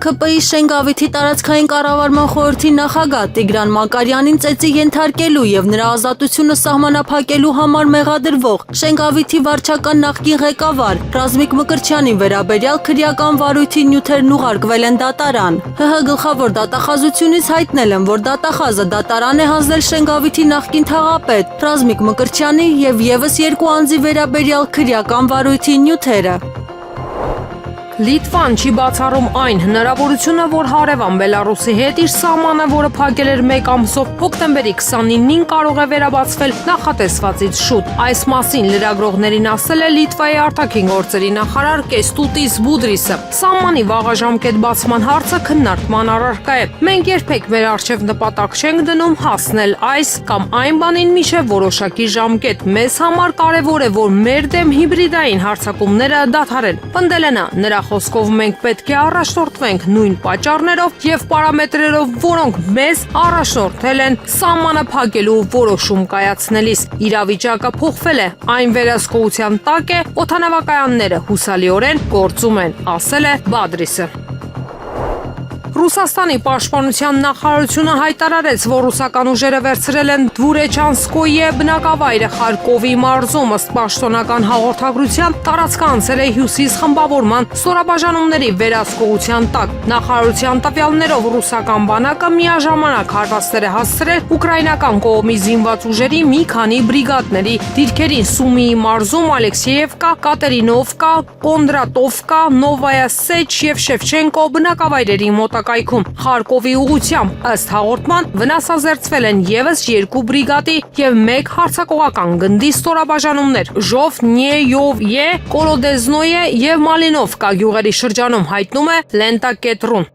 ՀՀԿ-ի Շենգավիթի տարածքային կառավարման խորհրդի նախագահ Տիգրան Մակարյանին ծեծի ենթարկելու եւ նրա ազատությունը սահմանափակելու համար մեղադրվող Շենգավիթի վարչական նախկին ղեկավար Ռազմիկ Մկրտչյանին վերաբերյալ քրեական վարույթի նյութերն ուղարկվել են դատարան։ ՀՀ գլխավոր դատախազությունից հայտնել են, որ դատախազը դատարան է հանձնել Շենգավիթի նախկին թաղապետ Ռազմիկ Մկրտչյանի եւ եւս երկու անձի վերաբերյալ քրեական վարույթի նյութերը։ Լիտվան չի բացառում այն հնարավորությունը, որ հարևան Բելարուսի հետ իր սահմանը, որը փակել էր 1 ամսով, հոկտեմբերի 29-ին կարող է վերաբացվել նախատեսվածից շուտ։ Այս մասին լրագրողներին ասել է Լիտվայի արտաքին գործերի նախարար Կեստուտիս Բուդրիսը։ Սահմանի վաղաժամկետ բացման հարցը քննարկման առարկա է։ Մենք երբեք մեր առջև նպատակ չենք դնում հասնել այս կամ այն բանին միջև որոշակի ժամկետ։ Մեզ համար կարևոր է, որ մեր դեմ հիբրիդային հարձակումները դադարեն։ Պնդել է նա։ Նրա խոսքով մենք պետք է առաջնորդվենք նույն պատճառներով եւ պարամետրերով, որոնք մեզ առաջնորդել են սահմանը փակելու որոշում կայացնելիս։ Իրավիճակը փոխվել է, այն վերահսկողության տակ է, օդանավակայանները հուսալիորեն գործում են, ասել է Բադրիսը։ Ռուսաստանի պաշտպանության նախարարությունը հայտարարեց, որ ռուսական ուժերը վերցրել են Դվուրեչանսկոյե բնակավայրը Խարկովի մարզում, ըստ պաշտոնական հաղորդագրության տարածքը անցել է հյուսիս խմբավորման ստորաբաժանումների վերահսկողության տակ։ Նախարարության տվյալներով ռուսական բանակը միաժամանակ հարվածներ է հասցրել ուկրաինական կողմի զինված ուժերի մի քանի բրիգադների դիրքերին Սումիի մարզում Ալեքսեևկա, Կատերինովկա, Կոնդրատովկա, Նովայա Սեչ եւ Շևչենկո բնակավայրերի մոտ Խարկովի ուղղությամբ ըստ հաղորդման վնասազերծվել են եւս 2 բրիգադի եւ 1 հարձակողական գնդի ստորաբաժանումներ Ժովնեյովե, Կորոդեզնոյե եւ Մալինովկա գյուղերի շրջանում, հայտնում է Լենտա-Կետրուն։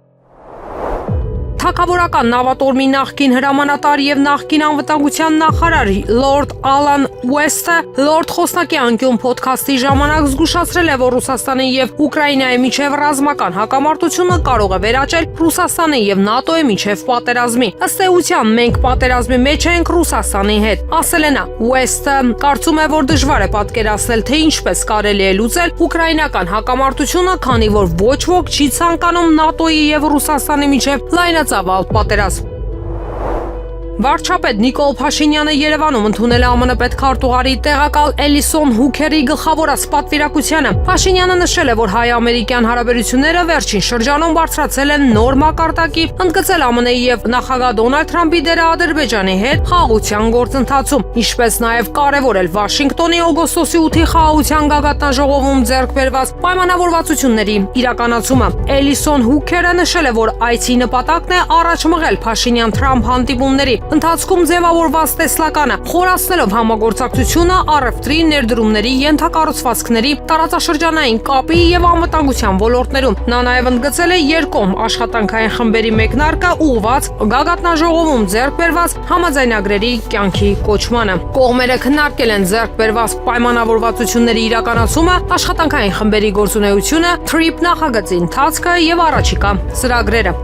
Թագավորական նավատորմի նախկին հրամանատար եւ նախկին անվտանգության նախարար Լորդ Ալան Ուեսթը Լորդ Խոսնակի անկյուն ոդքասթի ժամանակ զգուշացրել է, որ Ռուսաստանի եւ Ուկրաինայի միջև ռազմական հակամարտությունը կարող է վերաճել Ռուսաստանի եւ ՆԱՏՕ-ի միջև պատերազմի։ Ըստ էության մենք պատերազմի մեջ ենք Ռուսաստանի հետ, ասել է նա։ Ուեսթը կարծում է, որ դժվար է պատկերացնել, թե ինչպես կարելի է լուծել ուկրաինական հակամարտությունը, քանի որ ոչ ոք չի ցանկանում ՆԱՏՕ-ի եւ Ռուսաստանի միջև լայնածավալ պատերազմ։ Վարչապետ Նիկոլ Փաշինյանը Երևանում ընդունել է ԱՄՆ պետքարտուղարի տեղակալ Էլիսոն Հուքերի գլխավորած պատվիրակությանը։ Փաշինյանը նշել է, որ հայ-ամերիկյան հարաբերությունները վերջին շրջանում բարձրացել են նոր մակարդակի, ընդգծել ԱՄՆ-ի եւ նախագահ Դոնալդ Թրամփի դերը Ադրբեջանի հետ խաղաղության գործընթացում, ինչպես նաեւ կարեւորել Վաշինգտոնի օգոստոսի 8-ի խաղաղության գագաթնաժողովում ձեռք բերված պայմանավորվածությունների իրականացումը։ Էլիսոն Հուքերը նշել է, որ այցի նպատակն է առաջ մղել Փաշինյան-Թրամփ հանդիպումների ընթացքում ձևավորված տեսլականը, խորացնելով համագործակցությունը առևտրի, ներդրումների, ենթակառուցվածքների, տարածաշրջանային կապի եւ անվտանգության ոլորտներում։ Նա նաեւ ընդգծել է երկկողմ աշխատանքային խմբերի մեկնարկը ուղղված գագաթնաժողովում ձեռք բերված համաձայնագրերի կյանքի կոչմանը։ Կողմերը քննարկել են ձեռք բերված պայմանավորվածությունների իրականացումը, աշխատանքային խմբերի գործունեությունը, TRIP նախագծի ընթացքը եւ առաջիկա ծրագրերը։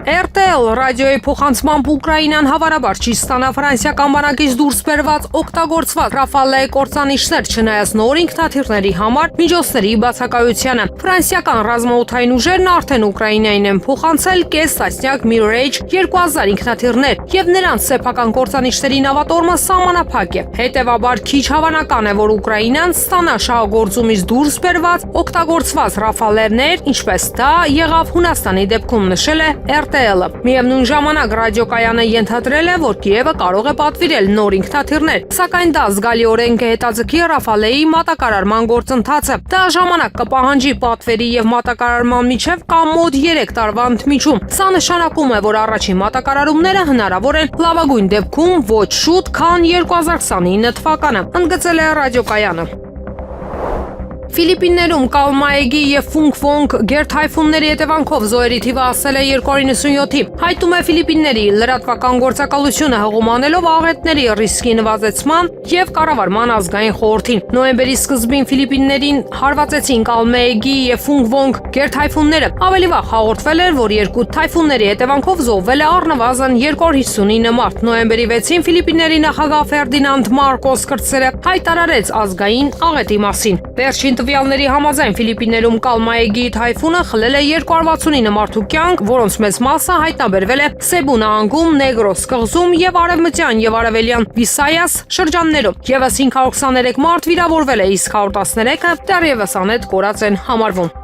RTL ռադիոյի փոխանցմամբ Ուկրաինան հավանաբար չի ստանա ֆրանսիական բանակից դուրս բերված օգտագործված Ռաֆալե կործանիչներ, չնայած նոր ինքնաթիռների համար միջոցների բացակայությանը։ Ֆրանսիական ռազմաօդային ուժերն արդեն Ուկրաինային են փոխանցել կես տասնյակ Mirage 2000 ինքնաթիռներ, եւ նրանց սեփական կործանիչների նավատորմը սահմանափակ է։ Հետևաբար քիչ հավանական է, որ Ուկրաինան ստանա շահագործումից դուրս բերված օգտագործված Ռաֆալերներ, ինչպես դա եղավ Հունաստանի դեպքում, նշել է RTL-ը։ Միևնույն ժամանակ ռադիոկայանը ենթադրել է, որ Կիևը կարող է պատվիրել նոր ինքնաթիռներ, սակայն դա զգալիորեն կհետաձգի Ռաֆալեի մատակարարման գործընթացը։ Դա ժամանակ կպահանջի պատվերի եւ մատակարարման միջև կամ մոտ 3 տարվա ընդմիջում։ Սա նշանակում է, որ առաջին մատակարարումները հնարավոր են լավագույն դեպքում ոչ շուտ, քան 2029 թվականը, ընդգծել է ռադիոկայանը։ Ֆիլիպիններում Կալմայեգի եւ Ֆունգ-Վոնգ գերթայֆունների հետևանքով զոհերի թիվը հասել է 297-ի։ Հայտում է Ֆիլիպինների լրատվական գործակալությունը հղումանելով աղետների ռիսկի նվազեցման եւ կառավարման ազգային խորհրդին։ Նոյեմբերի սկզբին Ֆիլիպիններին հարվածեցին Կալմայեգի եւ Ֆունգ-Վոնգ գերթայֆունները։ Ավելի վաղ հաղորդվել էր, որ երկու թայֆունների հետևանքով զոհվել է առնվազն 259 մարդ։ Նոյեմբերի 6-ին Ֆիլիպինների նախագահ Ֆերդինանդ Մարկոս Կրտսերը հայտարարեց ազգային աղետի մասին։ Վերջին տվյալների համաձայն Ֆիլիպիներում Կալմայեգի թայֆունը խլել է 269 մարդու կյանք, որոնց մեծ մասը հայտնաբերվել է Սեբու նահանգում, Նեգրոս կղզում եւ արևմտյան եւ արևելյան Վիսայաս շրջաններում։ Եվս 523 մարդ վիրավորվել է, իսկ 113-ը դեռևս անհետ կորած են համարվում։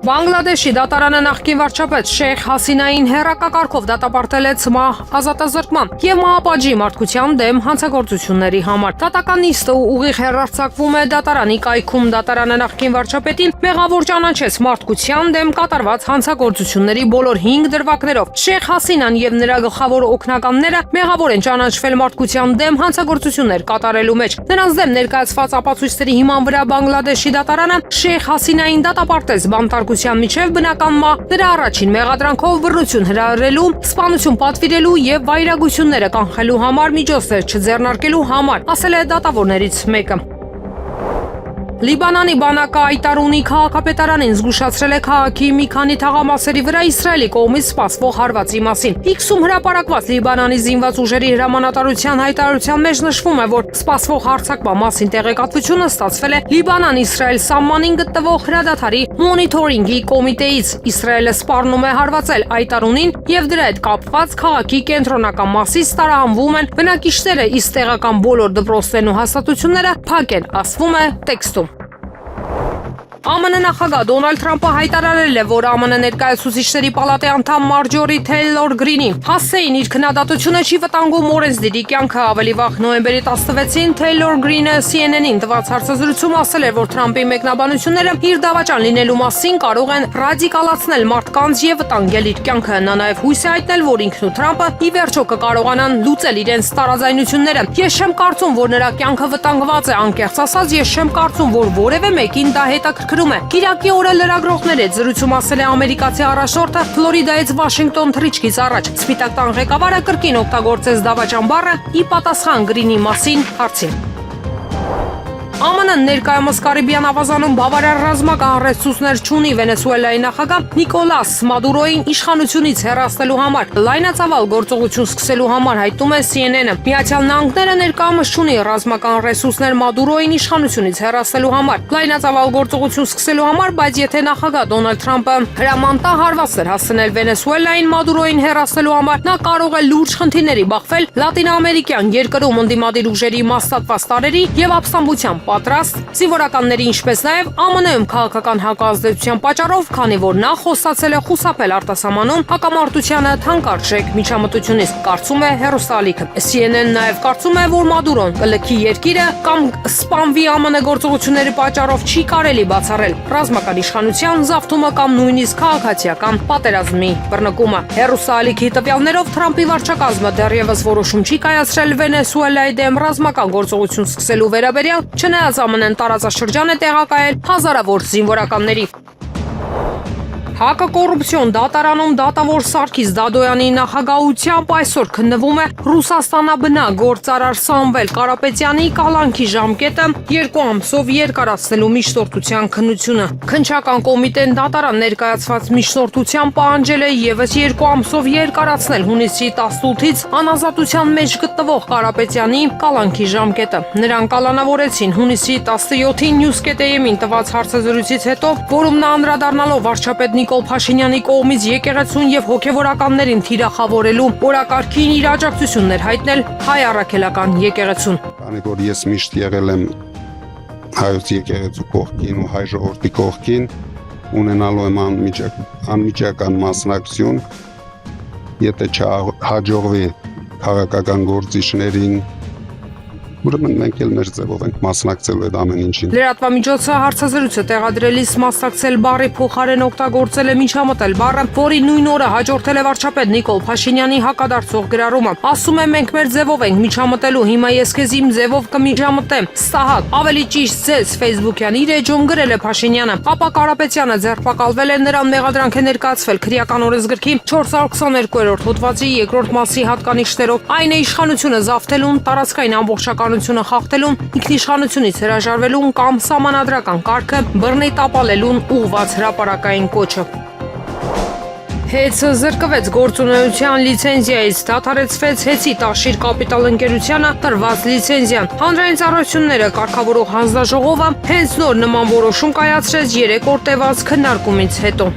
Բանգլադեշի դատարանը նախկին վարչապետ Շեյխ Հասինային հերակակարգով դատապարտել է ցմահ ազատազրկման եւ մահապատժի մարդկության դեմ հանցագործությունների համար։ Դատական նիստը ուղիղ հեռարձակվում է դատարանի կայքում։ Դատարանը նախկին վարչապետին մեղավոր ճանաչեց մարդկության դեմ կատարված հանցագործությունների բոլոր 5 դրվագներով։ Շեյխ Հասինան եւ նրա գլխավոր օգնականները մեղավոր են ճանաչվել մարդկության դեմ հանցագործություններ կատարելու մեջ։ Նրանց դեմ ներկայացված ապացույցների հիման վրա Բանգլադեշի դատարանը Շեյխ Հասինային դատապարտեց բանտարկության միջև բնական մահ, նրա առաջին մեղադրանքով բռնություն հրահրելու, սպանություն պատվիրելու եւ վայրագությունները կանխելու համար միջոցներ չձեռնարկելու համար, ասել է դատավորներից մեկը։ Լիբանանի բանակը Այտարունի քաղաքապետարանին զգուշացրել է քաղաքի մի քանի թաղամասերի վրա Իսրայելի կողմից սպասվող հարվածի մասին։ X-ում հրապարակված Լիբանանի զինված ուժերի հրամանատարության հայտարարության մեջ նշվում է, որ սպասվող հարձակման մասին տեղեկատվությունը ստացվել է Լիբանան-Իսրայել սահմանին գտնվող հրադադարի մոնիթորինգի կոմիտեից։ Իսրայելը սպառնում է հարվածել Այտարունին եւ դրա հետ կապված քաղաքի կենտրոնական մասից տարահանվում են բնակիչները, իսկ տեղական բոլոր դպրոցներն ու հաստատությունները փակ են, ասվում է տեքստում։ ԱՄՆ նախագահ Դոնալդ Թրամփը հայտարարել է, որ ԱՄՆ ներկայացուցիչների պալատի անդամ Մարջորի Թեյլոր Գրինի հասցեին իր քննադատությունը չի վտանգում օրենսդիրի կյանքը։ Ավելի վաղ նոյեմբերի 16-ին Թեյլոր Գրինը CNN-ին տված հարցազրույցում ասել էր, որ Թրամփի մեկնաբանությունները իր դավաճան լինելու մասին կարող են ռադիկալացնել մարդկանց եւ վտանգել իր կյանքը։ Նա նաեւ հույս է հայտնել, որ ինքն ու Թրամփը ի վերջո կկարողանան լուծել իրենց տարաձայնությունները։ Ես չեմ կարծում, որ նրա կյանքը վտանգված է, անկեղծ ասած, ես չեմ կարծում, որ որևէ մեկին դա հետաքրքրում է։ Կիրակի օրը լրագրողների հետ զրույցում ասել է ամերիկացի առաջնորդը Ֆլորիդայից Վաշինգտոն թռիչքից առաջ։ Սպիտակ տան ղեկավարը կրկին օգտագործեց դավաճան բառը ի պատասխան Գրինի մասին հարցին։ ԱՄՆ ներկայումս Կարիբյան ավազանում բավարար ռազմական ռեսուրսներ չունի Վենեսուելայի նախագահ Նիկոլաս Մադուրոյին իշխանությունից հեռացնելու համար լայնածավալ գործողություն սկսելու համար հայտնում է CNN-ը։ Միացյալ Նահանգները ներկայումս չունի ռազմական ռեսուրսներ Մադուրոյին իշխանությունից հեռացնելու համար լայնածավալ գործողություն սկսելու համար, բայց եթե նախագահ Դոնալդ Թրամփը հրաման տա հարվածներ հասցնել Վենեսուելային Մադուրոյին հեռացնելու համար, նա կարող է լուրջ խնդիրների բախվել լատինաամերիկյան երկրում ընդդիմադիր ուժերի մասնատված տարրերի եւ ապստամբության պատրաստ զինվորականների, ինչպես նաև ԱՄՆ-ում քաղաքական հակազդեցության պատճառով, քանի որ նա խոստացել է խուսափել արտասահմանում հակամարտությանը թանկարժեք միջամտությունից, կարծում է հեռուստաալիքը։ CNN-ն նաև կարծում է, որ Մադուրոն կլքի երկիրը կամ սպանվի ԱՄՆ գործողությունների պատճառով չի կարելի բացառել ռազմական իշխանության զավթումը կամ նույնիսկ քաղաքացիական պատերազմի բռնկումը։ Հեռուստաալիքի տվյալներով Թրամփի վարչակազմը դեռևս որոշում չի կայացրել Վենեսուելայի դեմ ռազմական գործողություն սկսելու վերաբերյալ, չնայած ԱՄՆ-ն տարածաշրջան է տեղակայել հազարավոր զինվորականների։ Հակակոռուպցիոն դատարանում դատավոր Սարգիս Դադոյանի նախագահությամբ այսօր քննվում է Ռուսաստանաբնակ գործարար Սամվել Կարապետյանի կալանքի ժամկետը 2 ամսով երկարացնելու միջնորդության քննությունը։ Քննչական կոմիտեն դատարան ներկայացված միջնորդության պահանջել է եւս 2 ամսով երկարացնել հունիսի 18-ից անազատության մեջ գտնվող Կարապետյանի կալանքի ժամկետը։ Նրան կալանավորեցին հունիսի 17-ին Նյուզկետեյեմին տված հարցազրույցից հետո, որում նա անդրադառնալով վարչապետ Նիկոլ Փաշինյանի կողմից եկեղեցուն եւ հոգեվորականներին թիրախավորելու օրակարգին իր աջակցություններ հայտնել հայ առաքելական եկեղեցուն։ Քանի որ ես միշտ եղել եմ հայոց եկեղեցու կողքին ու հայ ժողովրդի կողքին, ունենալու եմ անմիջական մասնակցություն, եթե չհաջողվի քաղաքական գործիչներին, ուրեմն մենք էլ մեր ձևով ենք մասնակցելու այդ ամեն ինչին։ Լրատվամիջոցը հարցազրույցը տեղադրելիս մասնակցել բառի փոխարեն օգտագործել է միջամտել բառը, որի նույն օրը հաջորդել է վարչապետ Նիկոլ Փաշինյանի հակադարձող գրառումը։ Ասում է, մենք մեր ձևով ենք միջամտելու, հիմա ես քեզ իմ ձևով կմիջամտեմ։ Ստահակ, ավելի ճիշտ ձեզ Facebook-յան իր էջում գրել է Փաշինյանը։ Ապա Կարապետյանը ձերբակալվել է, նրան մեղադրանք է ներկայացվել քրեական օրենսգրքի 422-րդ հոդվածի 2-րդ մասի հատկանիշներով։ Այն է իշխանությունը զավթելուն, տարածքային ամբողջականությունը խախտելուն, ինքնիշխանությունից հրաժարվելուն կամ սահմանադրական կարգը բռնի տապալելուն ուղղված հրապարակային կոչը։ Հեցը զրկվեց գործունեության լիցենզիայից, դադարեցվեց Հեցի Տաշիր կապիտալ ընկերությանը տրված լիցենզիան։ Հանրային ծառայությունները կարգավորող հանձնաժողովը հենց նոր նման որոշում կայացրեց 3 օր տևած քննարկումից հետո։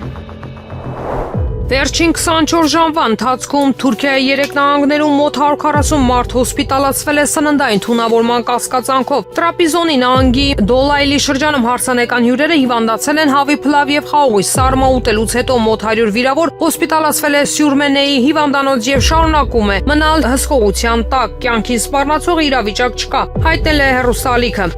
Վերջին 24 ժամվա ընթացքում Թուրքիայի 3 նահանգներում մոտ 140 մարդ հոսպիտալացվել է սննդային թունավորման կասկածանքով։ Տրապիզոնի նահանգի Դոլայլի շրջանում հարսանեկան հյուրերը հիվանդացել են հավի փլավ եւ խաղողի սարմա ուտելուց հետո մոտ 100 վիրավոր հոսպիտալացվել է Սյուրմենեի հիվանդանոց եւ շարունակում է մնալ հսկողության տակ։ Կյանքի սպառնացող իրավիճակ չկա, հայտնել է հեռուստաալիքը։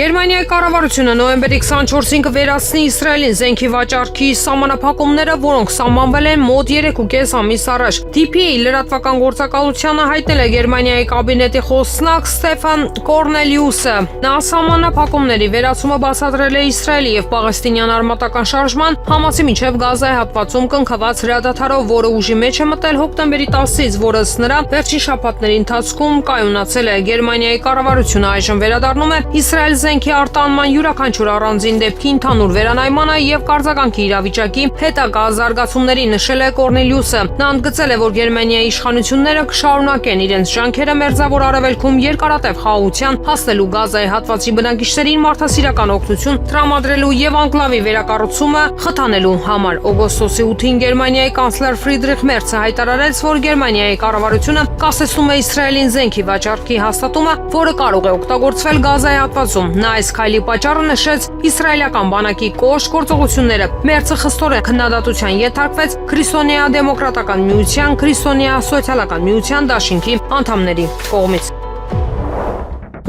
Գերմանիայի կառավարությունը նոյեմբերի 24-ին կվերացնի Իսրայելին զենքի վաճառքի սահմանափակումները, որոնք սահմանվել են մոտ 3.5 ամիս առաջ։ DPA լրատվական գործակալությանը հայտնել է Գերմանիայի կաբինետի խոսնակ Ստեֆան Կորնելիուսը։ Նա սահմանափակումների վերացումը բացատրել է Իսրայելի եւ Պաղեստինյան արմատական շարժման Համասի միջև Գազայի հատվածում կնքված հրադադարով, որը ուժի մեջ է մտել հոկտեմբերի 10-ից, որը ըստ նրա վերջին շաբաթների ընթացքում կայունացել է։ Գերմանիայի կառավարությունը այժմ վերադառնում է Իսրայել զենքի արտանման յուրաքանչյուր առանձին դեպքի ընդհանուր վերանայմանը եւ կարձականքի իրավիճակի հետագա զարգացումների, նշել է Կորնելիուսը։ Նա ընդգծել է, որ Գերմանիայի իշխանությունները կշարունակեն իրենց ջանքերը Մերձավոր Արևելքում երկարատև խաղաղության հասնելու, Գազայի հատվածի բնակիչներին մարդասիրական օգնություն տրամադրելու եւ անկլավի վերակառուցումը խթանելու համար։ Օգոստոսի 8-ին Գերմանիայի կանցլեր Ֆրիդրիխ Մերցը հայտարարեց, որ Գերմանիայի կառավարությունը կասեցնում է Իսրայելին զենքի վաճառքի հաստատումը, որը կարող է օգտագործվել Գազայի հատվածում։ Նա այս քայլի պատճառը նշեց իսրայելական բանակի կոշտ գործողությունները։ Մերցը խստորեն քննադատության ենթարկվեց Քրիստոնեա դեմոկրատական միության, Քրիստոնեա սոցիալական միության դաշինքի անդամների կողմից։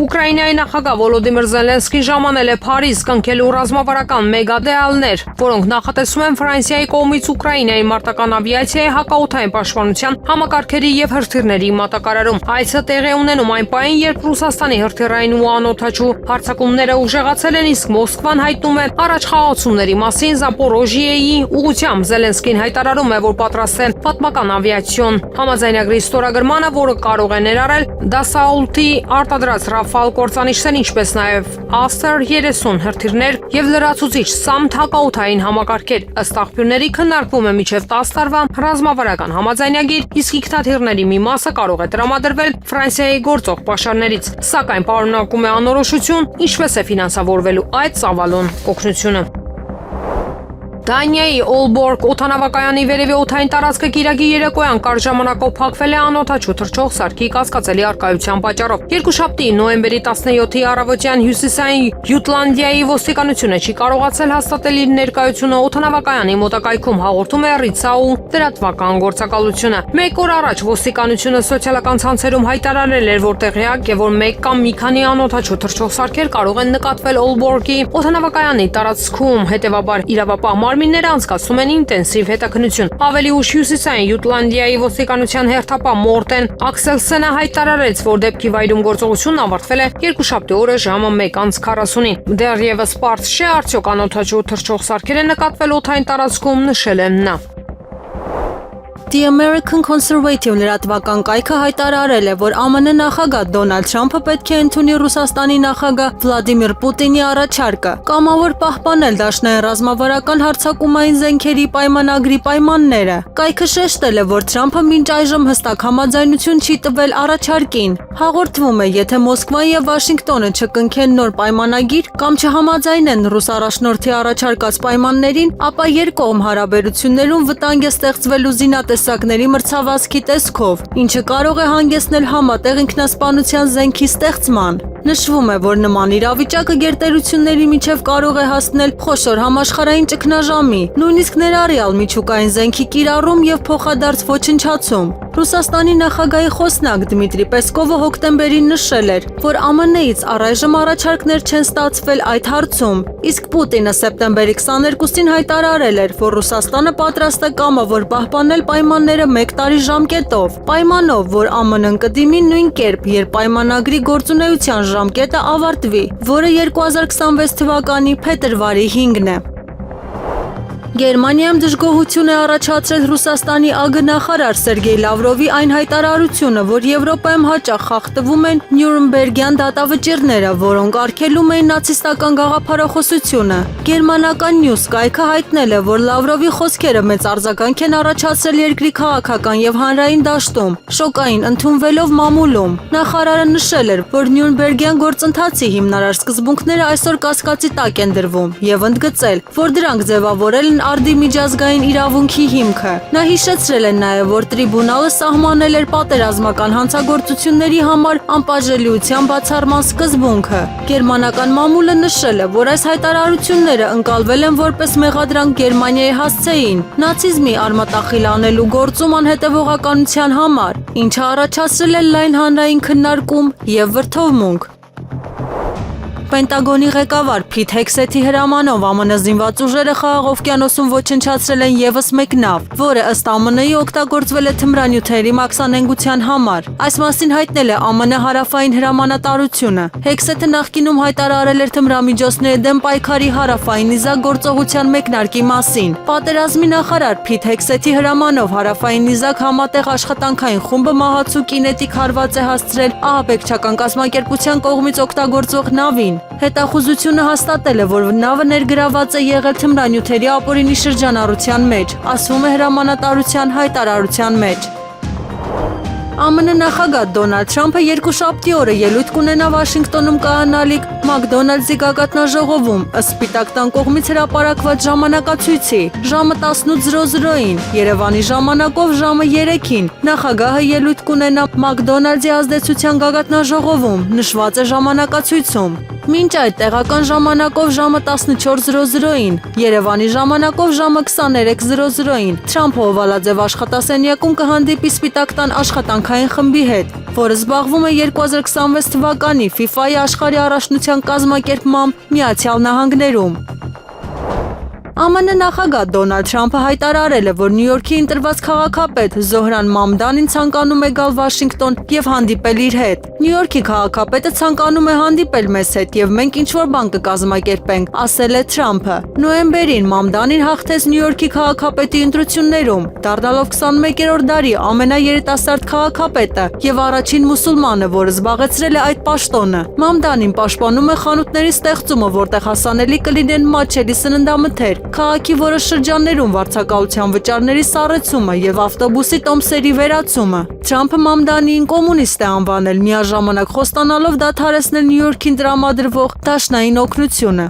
Ուկրաինայի նախագահ Վոլոդիմիր Զելենսկին ժամանել է Փարիզ կնքելու ռազմավարական մեգադեալներ, որոնք նախատեսում են Ֆրանսիայի կողմից Ուկրաինայի մարտական ավիացիայի հակաօդային պաշտպանության համակարգերի եւ հրթիռների մատակարարում։ Այցը տեղի ունենում այն պահին, երբ Ռուսաստանի հրթիռային ու անօդաչու հարձակումները ուժեղացել են, իսկ Մոսկվան հայտնում է առաջ խաղացումների մասին Զապորոժիեի ուղղությամբ։ Զելենսկին հայտարարում է, որ պատրաստ է պատմական ավիացիոն համաձայնագրի ստորագրմանը, որը կարող է ներառել Դասաուլտի արտադրած Ռաֆալ կործանիչներ, ինչպես նաև Aster 30 հրթիռներ եւ լրացուցիչ Samt հակաօդային համակարգեր։ Ըստ աղբյուրների քննարկվում է մինչև 10 տարվա ռազմավարական համաձայնագիր, իսկ ինքնաթիռների մի մասը կարող է տրամադրվել Ֆրանսիայի գործող պաշարներից, սակայն պարունակում է անորոշություն, ինչպես է ֆինանսավորվելու այդ ծավալուն օգնությունը։ Դանիայի Օլբորգ օդանավակայանի վերևի օդային տարածքը Կիրակի երեկոյան կարճ ժամանակով փակվել է անօդաչու թռչող սարքի կասկածելի առկայության պատճառով։ Երկուշաբթի նոյեմբերի 17-ի առավոտյան հյուսիսային Յուտլանդիայի ոստիկանությունը չի կարողացել հաստատել իր ներկայությունը օդանավակայանի մոտակայքում, հաղորդում է Ռիցաու լրատվական գործակալությունը։ Մեկ օր առաջ ոստիկանությունը սոցիալական ցանցերում հայտարարել էր, որ տեղյակ է, որ մեկ կամ մի քանի անօդաչու թռչող սարքեր կարող են նկատվել Օլբորգի օդանավակայանի տարածքում, հետևաբար իրավապահ մարմինները անցկացնում են ինտենսիվ հետաքննություն։ Ավելի ուշ հյուսիսային Յուտլանդիայի ոստիկանության հերթապահ Մորտեն Աքսելսենը հայտարարեց, որ դեպքի վայրում գործողությունն ավարտվել է երկուշաբթի օրը ժամը 1:40-ին։ Դեռևս պարզ չէ, արդյոք անօդաչու թռչող սարքեր են նկատվել օդային տարածքում, նշել է նա։ The American Conservative լրատվական կայքը հայտարարել է, որ ԱՄՆ նախագահ Դոնալդ Թրամփը պետք է ընդունի Ռուսաստանի նախագահ Վլադիմիր Պուտինի առաջարկը կամավոր պահպանել դաշնային ռազմավարական հարձակումային զենքերի պայմանագրի պայմանները։ Կայքը շեշտել է, որ Թրամփը մինչ այժմ հստակ համաձայնություն չի տվել առաջարկին։ Հաղորդվում է, եթե Մոսկվան եւ Վաշինգտոնը չկնքեն նոր պայմանագիր կամ չհամաձայնեն ռուս առաջնորդի առաջարկած պայմաններին, ապա երկկողմ հարաբերություններում վտանգ է ստեղծվելու զինատեսակների մրցավազքի տեսքով, ինչը կարող է հանգեցնել համատեղ ինքնասպանության զենքի ստեղծման։ Նշվում է, որ նման իրավիճակը գերտերությունների միջև կարող է հասնել խոշոր համաշխարհային ճգնաժամի, նույնիսկ ներառյալ միջուկային զենքի կիրառում եւ փոխադարձ ոչնչացում։ Ռուսաստանի նախագահի խոսնակ Դմիտրի Պեսկովը հոկտեմբերին նշել էր, որ ԱՄՆ-ից առայժմ առաջարկներ չեն ստացվել այդ հարցում, իսկ Պուտինը սեպտեմբերի 22-ին հայտարարել էր, որ Ռուսաստանը պատրաստ է կամավոր պահպանել պայմանները 1 տարի ժամկետով, պայմանով, որ ԱՄՆ-ն կդիմի նույն կերպ, երբ պայմանագրի գործունեության ժամկետը ավարտվի, որը 2026 թվականի փետրվարի 5-ն է։ Գերմանիայում դժգոհություն է առաջացրել Ռուսաստանի ԱԳ-նախարար Սերգեյ Լավրովի այն հայտարարությունը, որ Եվրոպայում հաճախ խախտվում են Նյուրնբերգյան դատավճիռները, որոնք արգելում էին նացիստական գաղափարախոսությունը։ Գերմանական News կայքը հայտնել է, որ Լավրովի խոսքերը մեծ արձագանք են առաջացրել երկրի քաղաքական եւ հանրային դաշտում, շոկային ընդունվելով մամուլում։ Նախարարը նշել էր, որ Նյուրնբերգյան գործընթացի հիմնարար սկզբունքները այսօր կասկածի տակ են դրվում եւ ընդգծել, որ դրանք ձևավորել են արդի միջազգային իրավունքի հիմքը։ Նա հիշեցրել է նաև, որ տրիբունալը սահմանել էր պատերազմական հանցագործությունների համար անպատժելիության բացառման սկզբունքը։ Գերմանական մամուլը նշել է, որ այս հայտարարությունները ընկալվել են որպես մեղադրանք Գերմանիայի հասցեին նացիզմի արմատախիլ անելու գործում անհետևողականության համար, ինչը առաջացրել է լայն հանրային քննարկում եւ վրդովմունք։ Պենտագոնի ղեկավար Փիթ Հեքսեթի հրամանով ԱՄՆ զինված ուժերը Խաղաղ օվկիանոսում ոչնչացրել են եւս մեկ նավ, որը ըստ ԱՄՆ-ի օգտագործվել է թմրանյութերի մաքսանենգության համար։ Այս մասին հայտնել է ԱՄՆ հարավային հրամանատարությունը։ Հեքսեթը նախկինում հայտարարել էր թմրամիջոցների դեմ պայքարի հարավային նիզակ գործողության մեկնարկի մասին։ Պատերազմի նախարար Փիթ Հեքսեթի հրամանով հարավային նիզակ համատեղ աշխատանքային խումբը մահացու կինետիկ հարված է հասցրել ահաբեկչական կազմակերպության կողմից օգտագործվող նավին։ Հետախուզությունը հաստատել է, որ նավը ներգրաված է եղել թմրանյութերի ապօրինի շրջանառության մեջ, ասվում է հրամանատարության հայտարարության մեջ։ ԱՄՆ նախագահ Դոնալդ Թրամփը երկուշաբթի օրը ելույթ կունենա Վաշինգտոնում կայանալիք Մակդոնալդսի գագաթնաժողովում ըստ Սպիտակ տան կողմից հրապարակված ժամանակացույցի ժամը 18:00-ին, Երևանի ժամանակով ժամը 3-ին։ Նախագահը ելույթ կունենա Մակդոնալդսի ազդեցության գագաթնաժողովում, նշված է ժամանակացույցում։ Մինչ այդ տեղական ժամանակով ժամը 14:00-ին, Երևանի ժամանակով ժամը 23:00-ին Թրամփը Օվալաձև աշխատասենյակում կհանդիպի Սպիտակ տան աշխատանքային խմբի հետ, որը զբաղվում է 2026 թվականի FIFA-ի աշխարհի առաջնության կազմակերպմամբ Միացյալ Նահանգներում։ ԱՄՆ նախագահ Դոնալդ Թրամփը հայտարարել է, որ Նյու Յորքի ընտրված քաղաքապետ Զոհրան Մամդանին ցանկանում է գալ Վաշինգտոն եւ հանդիպել իր հետ։ Նյու Յորքի քաղաքապետը ցանկանում է հանդիպել մեզ հետ եւ մենք ինչ-որ բան կկազմակերպենք, ասել է Թրամփը։ Նոյեմբերին Մամդանին հաղթեց Նյու Յորքի քաղաքապետի ընտրություններում, դառնալով 21-րդ դարի ամենաերիտասարդ քաղաքապետը եւ առաջին մուսուլմանը, որը զբաղեցրել է այդ պաշտոնը։ Մամդանին պաշտպանում է խանութների ստեղծումը, որտեղ հասանելի կլինեն մատչելի սննդամթեր, քաղաքի որոշ շրջաններում վարձակալության վճարների սառեցումը եւ ավտոբուսի տոմսերի վերացումը։ Թրամփը Մամդանիին կոմունիստ է անվանել, միաժամանակ խոստանալով դադարեցնել Նյու Յորքին տրամադրվող դաշնային օգնությունը։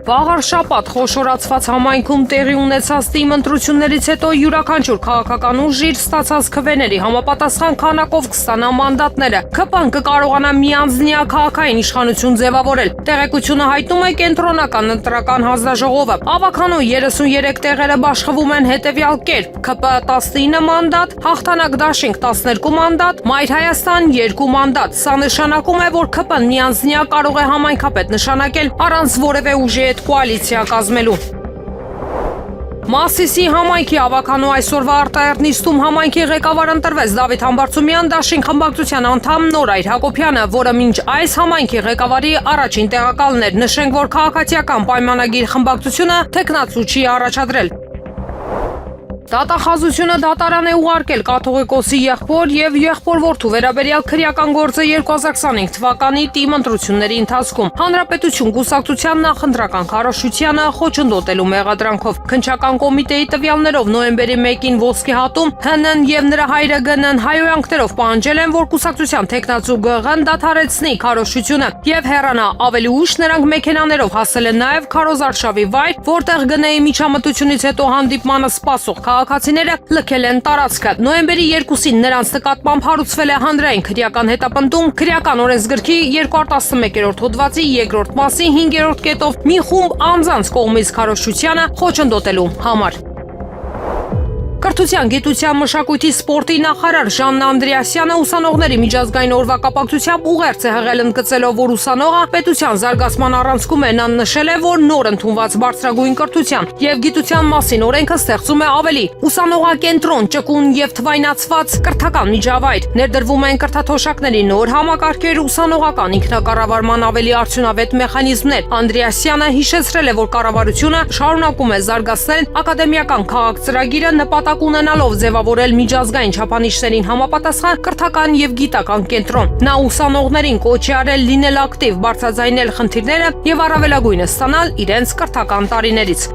Վաղ շաբաթ խոշորացված համայնքում տեղի ունեցած թիմ ընտրություններից հետո յուրաքանչյուր քաղաքական ուժ իր ստացած քվեների համապատասխան քանակով կստանա մանդատները։ ՔՊ-ն կկարողանա միանձնյա քաղաքային իշխանություն ձևավորել։ Տեղեկությունը հայտնում է կենտրոնական ընտրական հանձնաժողովը։ Ավականու 33 տեղերը բաշխվում են հետևյալ կերպ. ՔՊ 19 մանդատ, Հաղթանակ դաշինք 12 մանդատ, Մայր Հայաստան 2 մանդատ։ Սա նշանակում է, որ ՔՊ-ն միանձնյա կարող է համայնքապետ նշանակել առանց որևէ ուժի կոալիցիա կազմելու։ Մասիսի համայնքի ավականու այսօրվա արտահերտ նիստում համայնքի ղեկավար ընտրվեց Դավիթ Համբարձումյան դաշինք խմբակցության անդամ Նորայր Հակոբյանը, որը մինչ այս համայնքի ղեկավարի առաջին տեղակալն էր։ Նշենք, որ քաղաքացիական պայմանագիր խմբակցությունը թեկնածու չի առաջադրել։ Դատախազությունը դատարան է ուղարկել կաթողիկոսի եղբոր եւ եղբոր որդու վերաբերյալ քրեական գործը 2025 թվականի թիմ ընտրությունների ընթացքում Հանրապետություն կուսակցության նախընտրական քարոզչությանը խոչընդոտելու մեղադրանքով քննչական կոմիտեի տվյալներով նոյեմբերի 1-ին Ոսկե հատում ՀՆ եւ նրա հայրը ԳՆ հայոյանքներով պահանջել են, որ կուսակցության տեխնացու ԳՂ-ն դադարեցնի քարոզչությունը եւ հեռանա։ Ավելի ուշ նրանք մեքենաներով հասել են նաեւ Քարոզարշավի վայր, որտեղ ԳՆ-ի միջամտությունից հետո հանդիպմանը սպասող քաղաքացիները լքել են տարածքը։ Նոյեմբերի 2-ին նրանց նկատմամբ հարուցվել է հանրային քրեական հետապնդում քրեական օրենսգրքի 211-րդ հոդվածի 2-րդ մասի 5-րդ կետով մի խումբ անձանց կողմից քարոզչությանը խոչընդոտելու համար։ Կրթության, գիտության, մշակույթի, սպորտի նախարար Ժաննա Անդրեասյանը ուսանողների միջազգային օրվա կապակցությամբ ուղերձ է հղել, ընդգծելով, որ ուսանողը պետության զարգացման առանցքում է։ Նա նշել է, որ նոր ընդունված բարձրագույն կրթության եւ գիտության մասին օրենքը ստեղծում է ավելի ուսանողակենտրոն, ճկուն եւ թվայնացված կրթական միջավայր։ Ներդրվում են կրթաթոշակների նոր համակարգեր, ուսանողական ինքնակառավարման ավելի արդյունավետ մեխանիզմներ։ Անդրեասյանը հիշեցրել է, որ կառավարությունը շարունակում է զարգացնել ակադեմիական քաղաք ծրագիրը, նպատակ ունենալով ձևավորել միջազգային չափանիշներին համապատասխան կրթական եւ գիտական կենտրոն։ Նա ուսանողներին կոչ է արել լինել ակտիվ, բարձրաձայնել խնդիրները եւ առավելագույնը ստանալ իրենց կրթական տարիներից։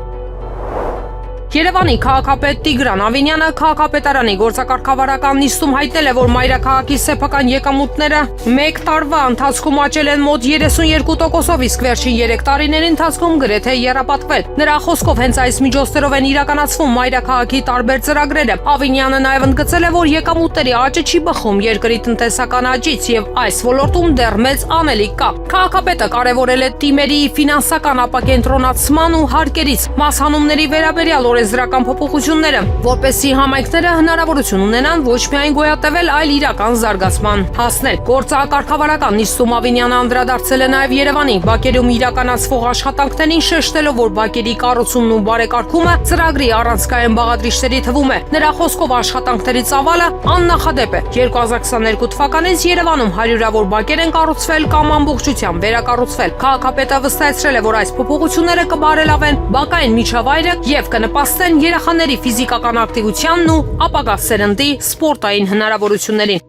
Երևանի քաղաքապետ Տիգրան Ավինյանը քաղաքապետարանի գործակարգավարական նիստում հայտնել է, որ մայրաքաղաքի սեփական եկամուտները 1 տարվա ընթացքում աճել են մոտ 32%-ով, իսկ վերջին 3 տարիների ընթացքում գրեթե եռապատկվել։ Նրա խոսքով հենց այս միջոցներով են իրականացվում մայրաքաղաքի տարբեր ծրագրերը։ Ավինյանը նաև ընդգծել է, որ եկամուտների աճը չի բխում երկրի տնտեսական աճից եւ այս ոլորտում դեռ մեծ անելիք կա։ Քաղաքապետը կարևորել է թիմերի ֆինանսական ապակենտրոնացման ու հարկերից մասհանումների վերաբերյալ օրենսդրական փոփոխությունները, որպեսզի համայնքները հնարավորություն ունենան ոչ միայն գոյատևել, այլ իրական զարգացման հասնել։ Գործակարգավարական նիստում Ավինյանը անդրադարձել է նաև Երևանի բակերում իրականացվող աշխատանքներին, շեշտելով, որ բակերի կառուցումն ու բարեկարգումը ծրագրի առանցքային բաղադրիչների թվում է։ Նրա խոսքով աշխատանքների ծավալը աննախադեպ է։ 2022 թվականից Երևանում հարյուրավոր բակեր են կառուցվել կամ ամբողջությամբ վերակառուցվել։ Քաղաքապետը վստահեցրել է, որ այս փոփոխությունները կբարելավեն բակային միջավայրը եւ կնպաստեն երեխաների ֆիզիկական ակտիվությանն ու ապագա սերնդի սպորտային հնարավորություններին։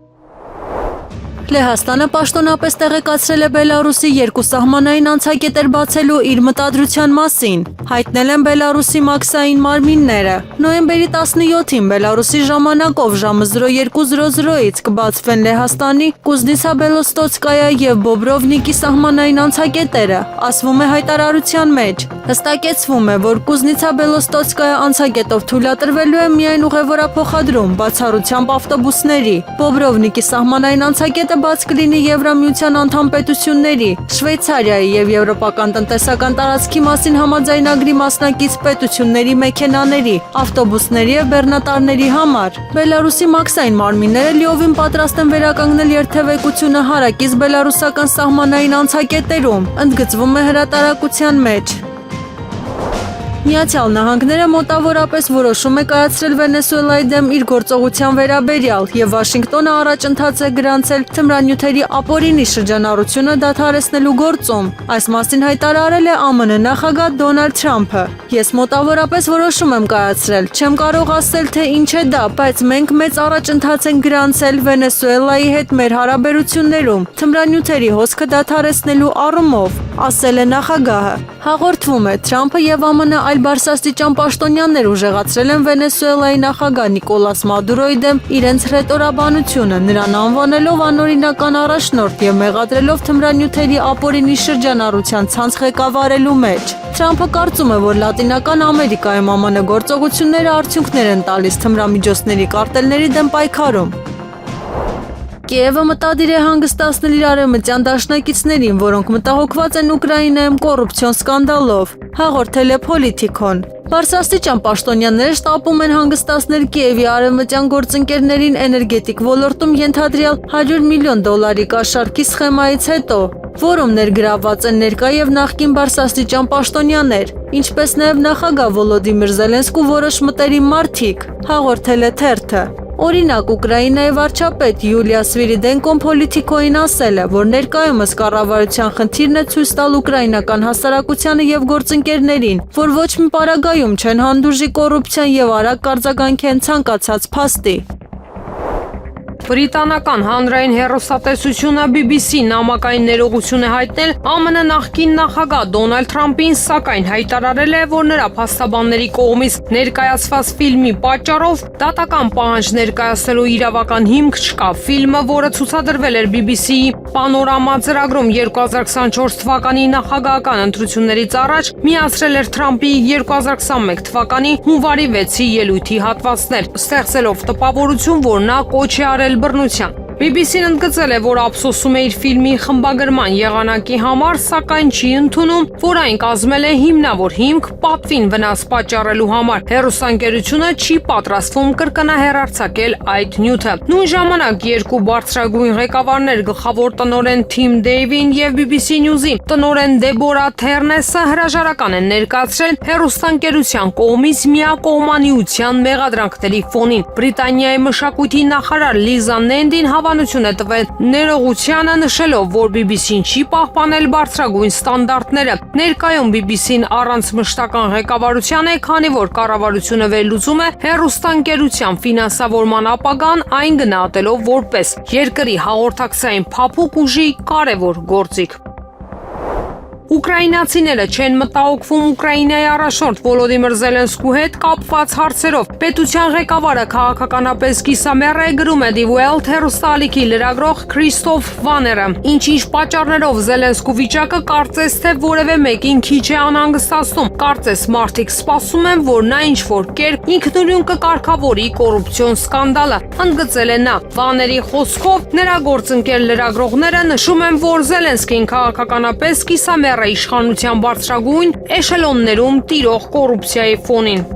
Լեհաստանը պաշտոնապես տեղեկացրել է Բելարուսի 2 սահմանային անցակետեր բացելու իր մտադրության մասին, հայտնել են Բելարուսի մաքսային մարմինները։ Նոյեմբերի 17-ին Բելարուսի ժամանակով ժամը 02:00-ից կբացվեն Լեհաստանի Կուզնիցա-Բելոստոցկայա եւ Բոբրովնիկի սահմանային անցակետերը, ասվում է հայտարարության մեջ։ Հստակեցվում է, որ Կուզնիցա-Բելոստոցկայա անցակետով թույլատրվելու է միայն ուղևորափոխադրում, բացառությամբ ավտոբուսների։ Բոբրովնիկի սահմանային անցակետը բաց կլինի Եվրամիության անդամ պետությունների, Շվեյցարիայի եւ Եվրոպական տնտեսական տարածքի մասին համաձայնագրի մասնակից պետությունների մեքենաների, ավտոբուսների եւ բեռնատարների համար։ Բելարուսի մաքսային մարմինները լիովին պատրաստ են վերականգնել երթևեկությունը հարակից բելարուսական սահմանային անցակետերում, ընդգծվում է հրատարակության մեջ։ Միացյալ Նահանգները մոտավորապես որոշում է կայացրել Վենեսուելայի դեմ իր գործողության վերաբերյալ եւ Վաշինգտոնը առաջընթաց է գրանցել թմրանյութերի ապօրինի շրջանառությունը դադարեցնելու գործում։ Այս մասին հայտարարել է ԱՄՆ նախագահ Դոնալդ Թրամփը։ Ես մոտավորապես որոշում եմ կայացրել, չեմ կարող ասել թե ինչ է դա, բայց մենք մեծ առաջընթաց ենք գրանցել Վենեսուելայի հետ մեր հարաբերություններում թմրանյութերի հոսքը դադարեցնելու առումով, ասել է նախագահը։ Հաղորդվում է Թրամփը եւ ԱՄՆ այլ բարձրաստիճան պաշտոնյաներ ուժեղացրել են Վենեսուելայի նախագահ Նիկոլաս Մադուրոյի դեմ իրենց հռետորաբանությունը, նրան անվանելով անօրինական առաջնորդ եւ մեղադրելով թմրանյութերի ապօրինի շրջանառության ցանց ղեկավարելու մեջ։ Թրամփը կարծում է, որ Լատինական Ամերիկայում ԱՄՆ գործողությունները արդյունքներ են տալիս թմրամիջոցների կարտելների դեմ պայքարում։ Կիևը մտադիր է հանգստացնել իր արևմտյան դաշնակիցներին, որոնք մտահոգված են Ուկրաինայում կոռուպցիոն սկանդալով, հաղորդել է Politico-ն։ Բարձրաստիճան պաշտոնյաները շտապում են հանգստացնել Կիևի արևմտյան գործընկերներին էներգետիկ ոլորտում ենթադրյալ $100 միլիոն կաշառքի սխեմայից հետո, որում ներգրավված են ներկա եւ նախկին բարձրաստիճան պաշտոնյաներ, ինչպես նաեւ նախագահ Վոլոդիմիր Զելենսկու որոշ մտերիմ մարդիկ, հաղորդել է թերթը։ Օրինակ, Ուկրաինայի վարչապետ Յուլիա Սվիրիդենկոն Politico-ին ասել է, որ ներկայումս կառավարության խնդիրն է ցույց տալ ուկրաինական հասարակությանը եւ գործընկերներին, որ ոչ մի պարագայում չեն հանդուրժի կոռուպցիան եւ արագ կարձագանքեն ցանկացած փաստի։ Բրիտանական հանրային հեռուստատեսությունը BBC նամակային ներողություն է հայտնել ԱՄՆ նախկին նախագահ Դոնալդ Թրամփին, սակայն հայտարարել է, որ նրա փաստաբանների կողմից ներկայացված ֆիլմի պատճառով դատական պահանջ ներկայացնելու իրավական հիմք չկա։ Ֆիլմը, որը ցուցադրվել էր BBC-ի Պանորամա ծրագրում 2024 թվականի նախագահական ընտրություններից առաջ, միացրել էր Թրամփի 2021 թվականի հունվարի 6-ի ելույթի հատվածներ, ստեղծելով տպավորություն, որ նա կոչ է արել բռնության։ BBC-ն ընդգծել է, որ ափսոսում է իր ֆիլմի խմբագրման եղանակի համար, սակայն չի ընդունում, որ այն կազմել է հիմնավոր հիմք պատվին վնաս պատճառելու համար։ Հեռուստաընկերությունը չի պատրաստվում կրկնահեռարձակել այդ նյութը։ Նույն ժամանակ երկու բարձրագույն ղեկավարներ, գլխավոր տնօրեն Թիմ Դեյվին եւ BBC News-ի տնօրեն Դեբորա Թերնեսը հրաժարական են ներկայացրել հեռուստաընկերության կողմից միակողմանիության մեղադրանքների ֆոնին։ Բրիտանիայի մշակույթի նախարար Լիզա Նենդին հավանություն է տվել ներողությանը, նշելով, որ BBC-ն չի պահպանել բարձրագույն ստանդարտները։ Ներկայում BBC-ն առանց մշտական ղեկավարության է, քանի որ կառավարությունը վերլուծում է հեռուստաընկերության ֆինանսավորման ապագան, այն գնահատելով որպես երկրի հաղորդակցային փափուկ ուժի կարևոր գործիք։ Ուկրաինացիները չեն մտահոգվում Ուկրաինայի առաջնորդ Վոլոդիմիր Զելենսկու հետ կապված հարցերով։ Պետության ղեկավարը քաղաքականապես կիսամեռ է, գրում է Die Welt հեռուստաալիքի լրագրող Քրիստոֆ Վաները։ Ինչ-ինչ պատճառներով Զելենսկու վիճակը կարծես թե որևէ մեկին քիչ է անհանգստացնում։ Կարծես մարդիկ սպասում են, որ նա ինչ-որ կերպ ինքնուրույն կկարգավորի կոռուպցիոն սկանդալը, ընդգծել է նա։ Վաների խոսքով նրա գործընկեր լրագրողները նշում են, որ Զելենսկին քաղաքականապես կիսամեռ իշխանության բարձրագույն էշելոններում տիրող կոռուպցիայի ֆոնին։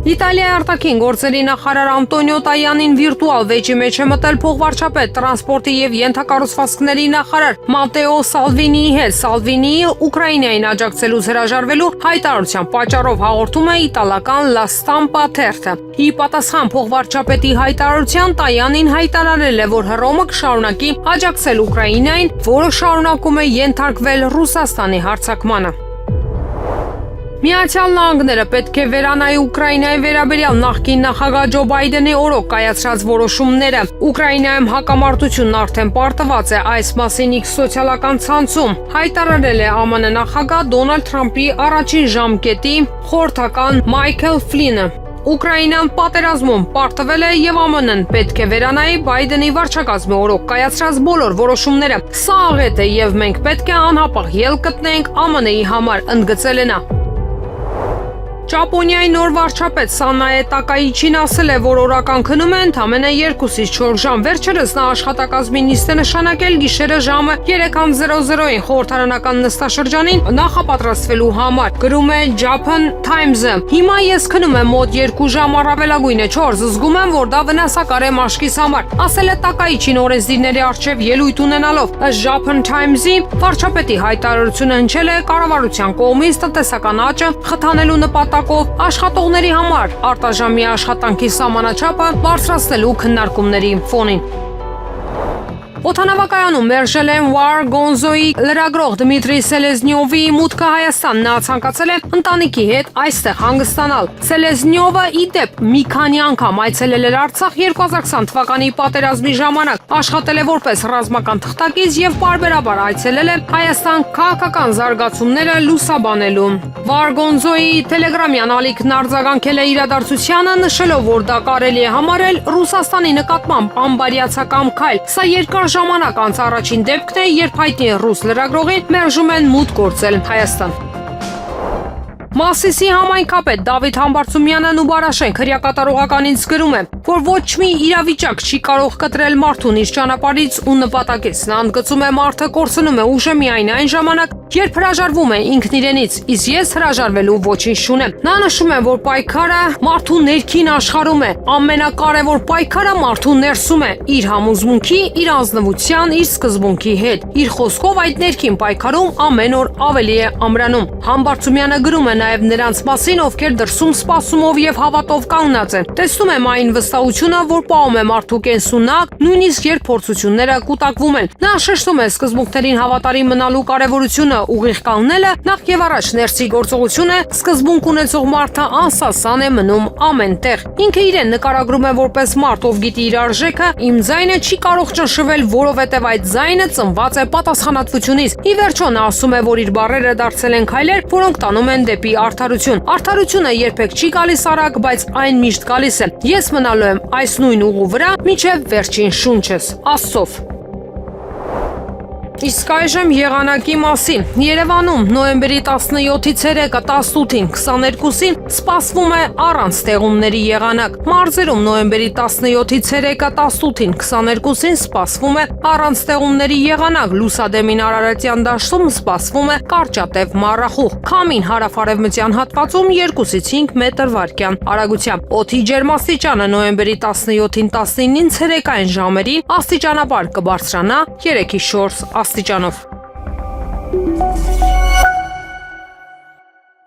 Իտալիայի արտաքին գործերի նախարար Անտոնիո Տայանին վիրտուալ վեճի մեջ է մտել փոխվարչապետ տրանսպորտի եւ ենթակառուցվածքների նախարար Մատեո Սալվինիի հետ։ Սալվինիի Ուկրաինային աջակցելուց հրաժարվելու հայտարարության պատճառով հաղորդում է իտալական La Stampa թերթը։ Ի պատասխան փոխվարչապետի հայտարարության Տայանին հայտարարել է, որ Հռոմը կշարունակի աջակցել Ուկրաինային, որը շարունակում է ենթարկվել Ռուսաստանի հարձակմանը։ Միացյալ Նահանգները պետք է վերանայի Ուկրաինայի վերաբերյալ նախկին նախագահ Ջո Բայդենի օրոք կայացրած որոշումները։ Ուկրաինայում հակամարտությունն արդեն պարտված է, այս մասին X սոցիալական ցանցում հայտարարել է ԱՄՆ նախագահ Դոնալդ Թրամփի առաջին ժամկետի խորհրդական Մայքլ Ֆլինը։ Ուկրաինան պատերազմում պարտվել է եւ ԱՄՆ-ն պետք է վերանայի Բայդենի վարչակազմի օրոք կայացրած բոլոր որոշումները։ Սա աղետ է եւ մենք պետք է անհապաղ ելք գտնենք ԱՄՆ-ի համար, ընդգծել է նա։ Ճապոնիայի նոր վարչապետ Սանաե Տակայիչին ասել է, որ օրական քնում է ընդամենը 2-ից 4 ժամ։ Վերջերս նա աշխատակազմի նիստ է նշանակել գիշերը ժամը 3:00-ին խորհրդարանական նստաշրջանին նախապատրաստվելու համար, գրում է Japan Times-ը։ Հիմա ես քնում եմ մոտ 2 ժամ, առավելագույնը 4, զգում եմ, որ դա վնասակար է մաշկիս համար, ասել է Տակայիչին օրենսդիրների առջև ելույթ ունենալով։ Ըստ Japan Times-ի վարչապետի հայտարարությունը հնչել է կառավարության կողմից տնտեսական աճը խթանելու նպատակով աշխատողների համար արտաժամի աշխատանքի սահմանաչափը բարձրացնելու քննարկումների ֆոնին։ Օդանավակայանում մերժել են War Gonzo-ի լրագրող Դմիտրի Սելեզնյովի մուտքը Հայաստան։ Նա ցանկացել է ընտանիքի հետ այստեղ հանգստանալ։ Սելեզնյովը ի դեպ մի քանի անգամ այցելել էր Արցախ 2020 թվականի պատերազմի ժամանակ, աշխատել է որպես ռազմական թղթակից եւ պարբերաբար այցելել է Հայաստան քաղաքական զարգացումները լուսաբանելու։ War Gonzo-ի Telegram-յան ալիքն արձագանքել է իրադարձությանը, նշելով, որ դա կարելի է համարել Ռուսաստանի նկատմամբ անբարյացակամ քայլ։ Սա երկար ժամանակ անց առաջին դեպքն է, երբ հայտնի ռուս լրագրողին մերժում են մուտք գործել Հայաստան։ Մասիսի համայնքապետ Դավիթ Համբարձումյանը Նուբարաշեն քրեակատարողականից գրում է, որ ոչ մի իրավիճակ չի կարող կտրել մարդուն իր ճանապարհից ու նպատակից։ Նա ընդգծում է, մարդը կորցնում է ուժը միայն այն ժամանակ, երբ հրաժարվում է ինքն իրենից, իսկ ես հրաժարվելու ոչինչ չունեմ։ Նա նշում է, որ պայքարը մարդու ներքին աշխարհում է, ամենակարևոր պայքարը մարդու ներսում է, իր համոզմունքի, իր ազնվության, իր սկզբունքի հետ։ Իր խոսքով այդ ներքին պայքարում ամեն օր ավելի է ամրանում։ Համբարձումյանը գրում է նաև նրանց մասին, ովքեր դրսում սպասումով եւ հավատով կանգնած են։ Տեսնում եմ այն վստահությունը, որ պահում է մարդու կենսունակ, նույնիսկ երբ փորձությունները կուտակվում են։ Նա շեշտում է սկզբունքներին հավատարիմ մնալու կարևորությունը, ուղիղ կանգնելը նախ եւ առաջ ներսի գործողություն է, սկզբունք ունեցող մարդը անսասան է մնում ամեն տեղ։ Ինքը իրեն նկարագրում է որպես մարդ, ով գիտի իր արժեքը, իմ ձայնը չի կարող ճնշվել, որովհետեւ այդ ձայնը ծնված է պատասխանատվությունից։ Ի վերջո նա ասում է, որ իր բառերը դարձել են քայլեր, որոնք տանում են դեպի արդարություն։ Արդարությունը երբեք չի գալիս արագ, բայց այն միշտ գալիս է։ Ես մնալու եմ այս նույն ուղու վրա մինչև վերջին շունչս, Աստծով։ Իսկ այժմ եղանակի մասին։ Երևանում նոյեմբերի 17-ից 3-ը 18-ին 22-ին սպասվում է առանց տեղումների եղանակ։ Մարզերում նոյեմբերի 17-ից 3-ը 18-ին 22-ին սպասվում է առանց տեղումների եղանակ։ Լուսադեմին Արարատյան դաշտում սպասվում է կարճատև մառախուղ։ Քամին հարավ-արևմտյան հատվածում 2-ից 5 մետր վարկյան արագությամբ։ Օդի ջերմաստիճանը նոյեմբերի 17-ին 19-ին ցերեկային ժամերին աստիճանաբար կբարձրանա 3-ից 4 աստիճանով։